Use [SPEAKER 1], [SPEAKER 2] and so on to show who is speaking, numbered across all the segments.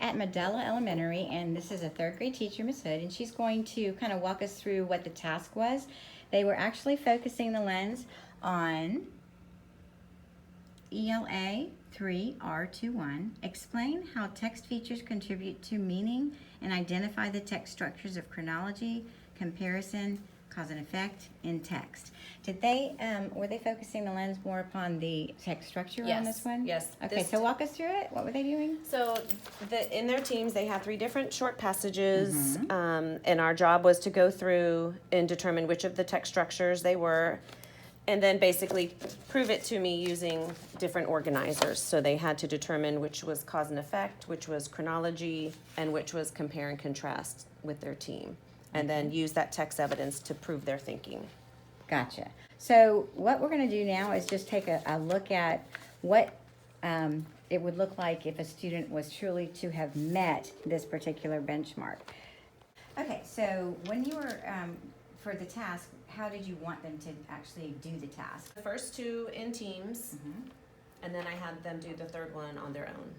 [SPEAKER 1] at Medela Elementary, and this is a third grade teacher, Miss Hood, and she's going to kind of walk us through what the task was. They were actually focusing the lens on ELA 3R21. Explain how text features contribute to meaning and identify the text structures of chronology, comparison, cause and effect in text. Did they, were they focusing the lens more upon the text structure on this one?
[SPEAKER 2] Yes.
[SPEAKER 1] Okay, so walk us through it. What were they doing?
[SPEAKER 2] So in their teams, they have 3 different short passages, and our job was to go through and determine which of the text structures they were, and then basically prove it to me using different organizers. So they had to determine which was cause and effect, which was chronology, and which was compare and contrast with their team, and then use that text evidence to prove their thinking.
[SPEAKER 1] Gotcha. So what we're going to do now is just take a look at what it would look like if a student was truly to have met this particular benchmark. Okay, so when you were, for the task, how did you want them to actually do the task?
[SPEAKER 2] The first 2 in teams, and then I had them do the third one on their own.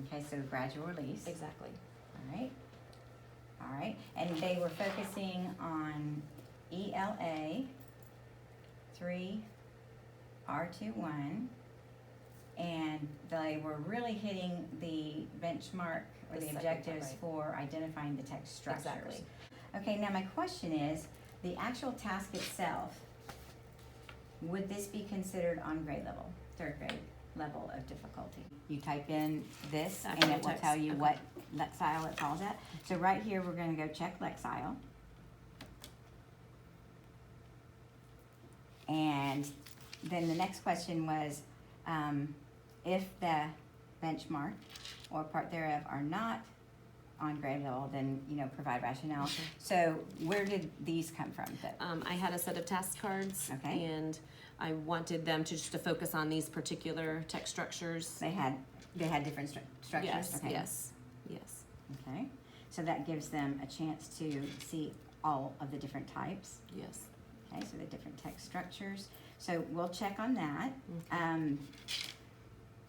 [SPEAKER 1] Okay, so gradual release.
[SPEAKER 2] Exactly.
[SPEAKER 1] All right. All right. And they were focusing on ELA 3R21, and they were really hitting the benchmark or the
[SPEAKER 2] second
[SPEAKER 1] objectives
[SPEAKER 2] part, right.
[SPEAKER 1] for identifying the text structures.
[SPEAKER 2] Exactly.
[SPEAKER 1] Okay, now my question is, the actual task itself, would this be considered on grade level, third grade level of difficulty? You type in this and it will
[SPEAKER 2] text.
[SPEAKER 1] tell you
[SPEAKER 2] Okay.
[SPEAKER 1] what lexile it falls at. So right here, we're gonna go check lexile. And then the next question was, if the benchmark or part thereof are not on grade level, then, provide rationale. So where did these come from?
[SPEAKER 2] I had a set of task cards,
[SPEAKER 1] Okay.
[SPEAKER 2] and I wanted them to just to focus on these particular text structures.
[SPEAKER 1] They had different structures?
[SPEAKER 2] Yes,
[SPEAKER 1] Okay.
[SPEAKER 2] yes.
[SPEAKER 1] Okay, so that gives them a chance to see all of the different types.
[SPEAKER 2] Yes.
[SPEAKER 1] Okay, so the different text structures. So we'll check on that.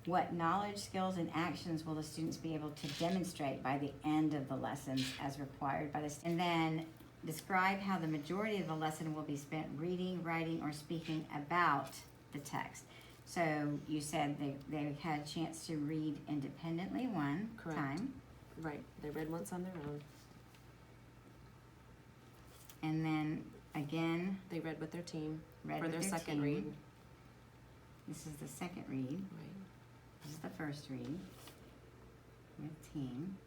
[SPEAKER 1] What knowledge, skills, and actions will the students be able to demonstrate by the end of the lessons as required by this? And then describe how the majority of the lesson will be spent reading, writing, or speaking about the text. So you said they had a chance to read independently one
[SPEAKER 2] Correct.
[SPEAKER 1] time.
[SPEAKER 2] Right. They read once on their own.
[SPEAKER 1] And then again,
[SPEAKER 2] They read with their team
[SPEAKER 1] read
[SPEAKER 2] for
[SPEAKER 1] with
[SPEAKER 2] their
[SPEAKER 1] their
[SPEAKER 2] second
[SPEAKER 1] team.
[SPEAKER 2] read.
[SPEAKER 1] This is the second read.
[SPEAKER 2] Right.
[SPEAKER 1] This is the first read with team.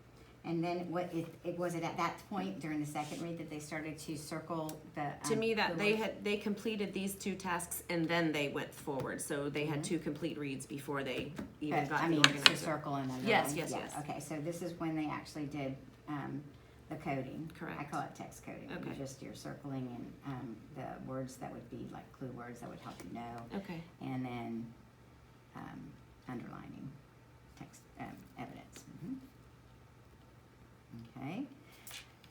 [SPEAKER 1] And then was it at that point during the second read that they started to circle the
[SPEAKER 2] To me, that
[SPEAKER 1] the words?
[SPEAKER 2] they completed these 2 tasks and then they went forward. So they had 2 complete reads before they even
[SPEAKER 1] But,
[SPEAKER 2] got
[SPEAKER 1] I
[SPEAKER 2] the
[SPEAKER 1] mean,
[SPEAKER 2] organizer.
[SPEAKER 1] to circle and underline.
[SPEAKER 2] Yes.
[SPEAKER 1] Yeah, okay, so this is when they actually did the coding.
[SPEAKER 2] Correct.
[SPEAKER 1] I call it text coding.
[SPEAKER 2] Okay.
[SPEAKER 1] Just you're circling and the words that would be like clue words that would help you know.
[SPEAKER 2] Okay.
[SPEAKER 1] And then underlining text evidence. Okay,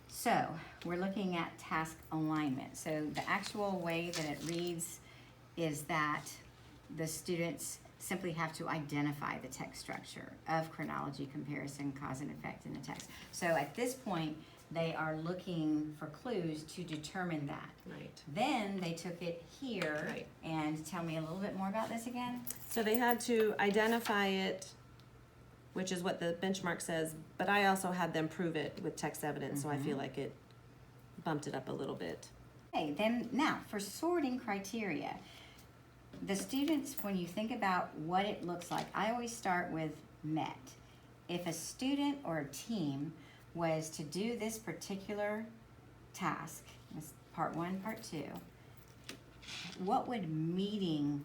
[SPEAKER 1] so we're looking at task alignment. So the actual way that it reads is that the students simply have to identify the text structure of chronology, comparison, cause and effect in the text. So at this point, they are looking for clues to determine that.
[SPEAKER 2] Right.
[SPEAKER 1] Then they took it here,
[SPEAKER 2] Right.
[SPEAKER 1] and tell me a little bit more about this again.
[SPEAKER 2] So they had to identify it, which is what the benchmark says, but I also had them prove it with text evidence, so I feel like it bumped it up a little bit.
[SPEAKER 1] Okay, then now for sorting criteria, the students, when you think about what it looks like, I always start with met. If a student or a team was to do this particular task, this part 1, part 2, what would meeting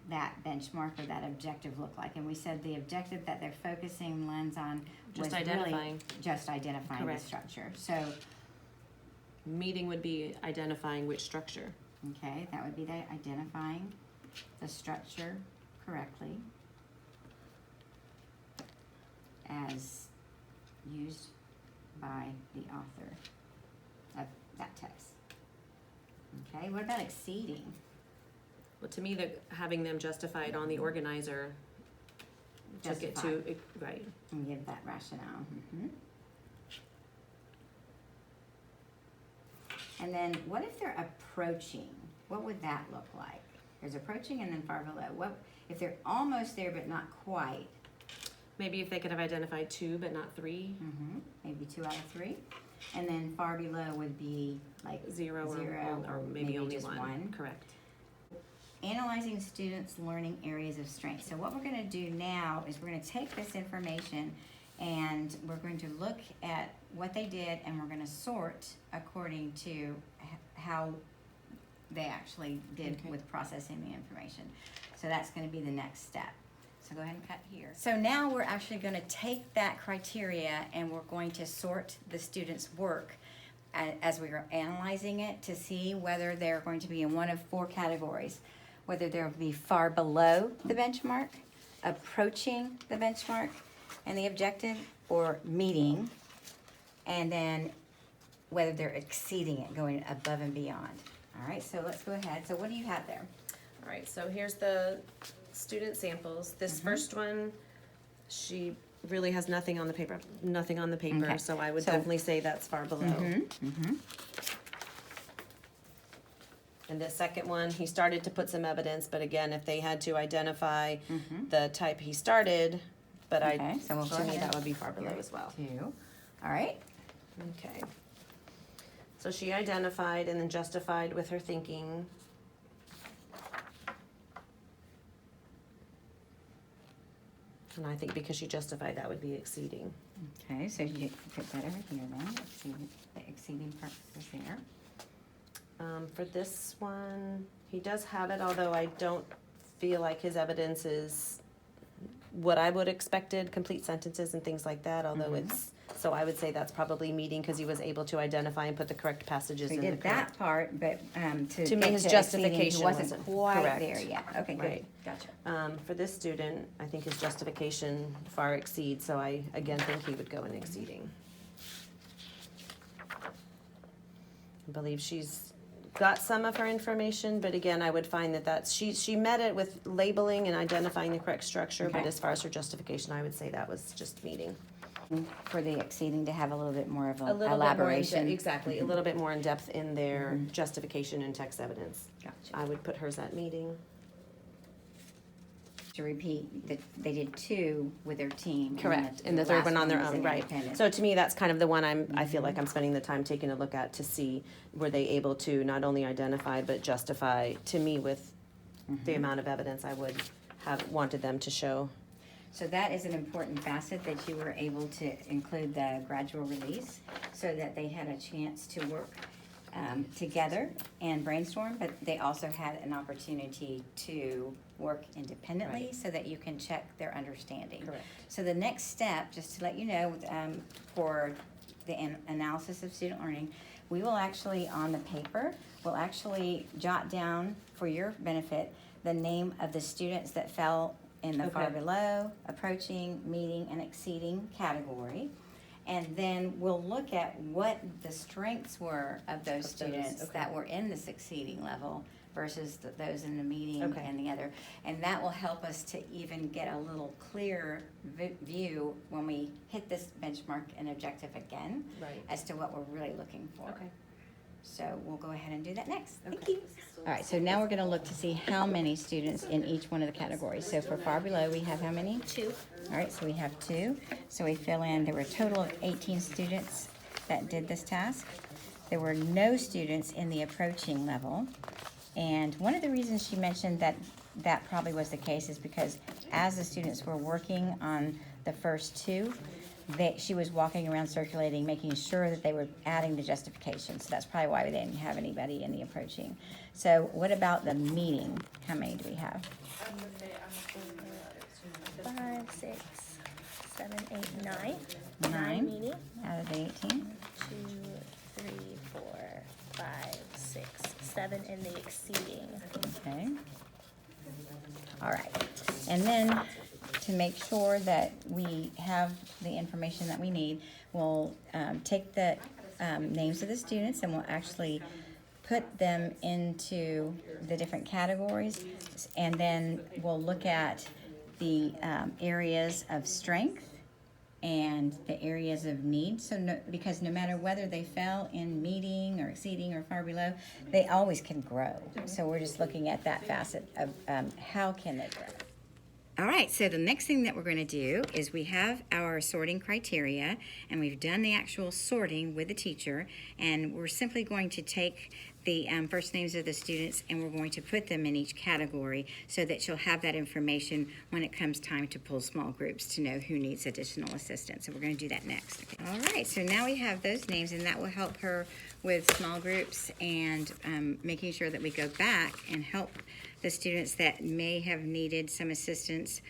[SPEAKER 1] that benchmark or that objective look like? And we said the objective that they're focusing lens on was
[SPEAKER 2] Just identifying.
[SPEAKER 1] really just identifying
[SPEAKER 2] Correct.
[SPEAKER 1] the structure. So,
[SPEAKER 2] Meeting would be identifying which structure.
[SPEAKER 1] okay, that would be the identifying the structure correctly as used by the author of that text. Okay, what about exceeding?
[SPEAKER 2] Well, to me, having them justify it on the organizer took it
[SPEAKER 1] Justify.
[SPEAKER 2] to, right.
[SPEAKER 1] And give that rationale. And then what if they're approaching? What would that look like? There's approaching and then far below. What if they're almost there but not quite?
[SPEAKER 2] Maybe if they could have identified 2 but not 3.
[SPEAKER 1] Maybe 2 out of 3. And then far below would be like
[SPEAKER 2] 0 or maybe only
[SPEAKER 1] just 1.
[SPEAKER 2] Correct.
[SPEAKER 1] Analyzing students' learning areas of strength. So what we're going to do now is we're going to take this information and we're going to look at what they did and we're going to sort according to how they actually did with processing the information. So that's going to be the next step. So go ahead and cut here. So now we're actually going to take that criteria and we're going to sort the students' work as we are analyzing it to see whether they're going to be in one of 4 categories. Whether they'll be far below the benchmark, approaching the benchmark and the objective, or meeting, and then whether they're exceeding it, going above and beyond. All right, so let's go ahead. So what do you have there?
[SPEAKER 2] All right, so here's the student samples. This first one, she really has nothing on the paper,
[SPEAKER 1] Okay.
[SPEAKER 2] so I would
[SPEAKER 1] So-
[SPEAKER 2] definitely say that's far below. And the second one, he started to put some evidence, but again, if they had to identify the type he started, but
[SPEAKER 1] Okay, so we'll go
[SPEAKER 2] to me,
[SPEAKER 1] ahead.
[SPEAKER 2] that would be far below as well.
[SPEAKER 1] 2. All right.
[SPEAKER 2] Okay. So she identified and then justified with her thinking. And I think because she justified, that would be exceeding.
[SPEAKER 1] Okay, so you put that over here then. The exceeding part was there.
[SPEAKER 2] For this one, he does have it, although I don't feel like his evidence is what I would expected, complete sentences and things like that, although it's, so I would say that's probably meeting because he was able to identify and put the correct passages
[SPEAKER 1] So
[SPEAKER 2] in
[SPEAKER 1] he
[SPEAKER 2] the
[SPEAKER 1] did
[SPEAKER 2] correct.
[SPEAKER 1] that part, but to
[SPEAKER 2] To me,
[SPEAKER 1] get
[SPEAKER 2] his
[SPEAKER 1] to
[SPEAKER 2] justification
[SPEAKER 1] exceeding, he wasn't
[SPEAKER 2] wasn't
[SPEAKER 1] quite
[SPEAKER 2] correct.
[SPEAKER 1] there yet. Okay, good.
[SPEAKER 2] Right.
[SPEAKER 1] Gotcha.
[SPEAKER 2] For this student, I think his justification far exceeds, so I again think he would go in exceeding. I believe she's got some of her information, but again, I would find that she met it with labeling and identifying the correct structure, but
[SPEAKER 1] Okay.
[SPEAKER 2] as far as her justification, I would say that was just meeting.
[SPEAKER 1] For the exceeding to have a little bit more of
[SPEAKER 2] A little
[SPEAKER 1] elaboration.
[SPEAKER 2] bit more in exactly, a little bit more in depth in their justification and text evidence.
[SPEAKER 1] Gotcha.
[SPEAKER 2] I would put hers at meeting.
[SPEAKER 1] To repeat, that they did 2 with their team.
[SPEAKER 2] Correct, and the third
[SPEAKER 1] last
[SPEAKER 2] one on their
[SPEAKER 1] was
[SPEAKER 2] own,
[SPEAKER 1] an
[SPEAKER 2] right.
[SPEAKER 1] independent.
[SPEAKER 2] So to me, that's kind of the one I feel like I'm spending the time taking a look at to see, were they able to not only identify, but justify, to me, with the amount of evidence I would have wanted them to show.
[SPEAKER 1] So that is an important facet, that you were able to include the gradual release so that they had a chance to work together and brainstorm, but they also had an opportunity to work independently
[SPEAKER 2] Right.
[SPEAKER 1] so that you can check their understanding.
[SPEAKER 2] Correct.
[SPEAKER 1] So the next step, just to let you know, for the analysis of student learning, we will actually, on the paper, we'll actually jot down for your benefit the name of the students that fell in the far
[SPEAKER 2] Okay.
[SPEAKER 1] below, approaching, meeting, and exceeding category. And then we'll look at what the strengths were of those students
[SPEAKER 2] okay.
[SPEAKER 1] that were in the succeeding level versus those in the meeting
[SPEAKER 2] Okay.
[SPEAKER 1] and the other. And that will help us to even get a little clearer view when we hit this benchmark and objective again
[SPEAKER 2] Right.
[SPEAKER 1] as to what we're really looking for.
[SPEAKER 2] Okay.
[SPEAKER 1] So we'll go ahead and do that next. Thank
[SPEAKER 2] Okay.
[SPEAKER 1] you. All right, so now we're gonna look to see how many students in each one of the categories. So for far below, we have how many?
[SPEAKER 3] 2.
[SPEAKER 1] All right, so we have 2. So we fill in, there were a total of 18 students that did this task. There were no students in the approaching level. And one of the reasons she mentioned that that probably was the case is because as the students were working on the first 2, she was walking around circulating, making sure that they were adding the justification. So that's probably why we didn't have anybody in the approaching. So what about the meeting? How many do we have?
[SPEAKER 3] 5, 6, 7, 8, 9.
[SPEAKER 1] 9
[SPEAKER 3] meeting.
[SPEAKER 1] out of the 18.
[SPEAKER 3] 2, 3, 4, 5, 6, 7 in the exceeding.
[SPEAKER 1] Okay. All right. And then to make sure that we have the information that we need, we'll take the names of the students and we'll actually put them into the different categories. And then we'll look at the areas of strength and the areas of need. So because no matter whether they fell in meeting or exceeding or far below, they always can grow. So we're just looking at that facet of how can they grow. All right, so the next thing that we're going to do is we have our sorting criteria, and we've done the actual sorting with the teacher, and we're simply going to take the first names of the students and we're going to put them in each category so that she'll have that information when it comes time to pull small groups to know who needs additional assistance. So we're going to do that next. Okay. All right, so now we have those names, and that will help her with small groups and making sure that we go back and help the students that may have needed some assistance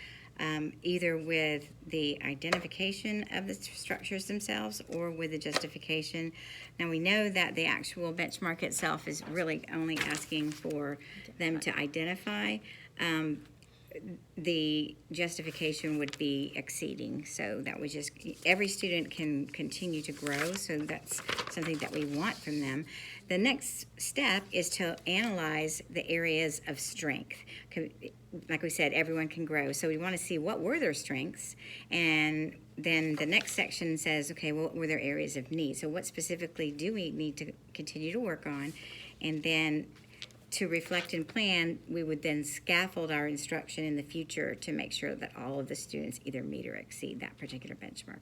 [SPEAKER 1] either with the identification of the structures themselves or with the justification. Now we know that the actual benchmark itself is really only asking for them to identify. The justification would be exceeding, so that would just, every student can continue to grow, so that's something that we want from them. The next step is to analyze the areas of strength. Like we said, everyone can grow, so we want to see what were their strengths, and then the next section says, okay, what were their areas of need? So what specifically do we need to continue to work on? And then to reflect and plan, we would then scaffold our instruction in the future to make sure that all of the students either meet or exceed that particular benchmark.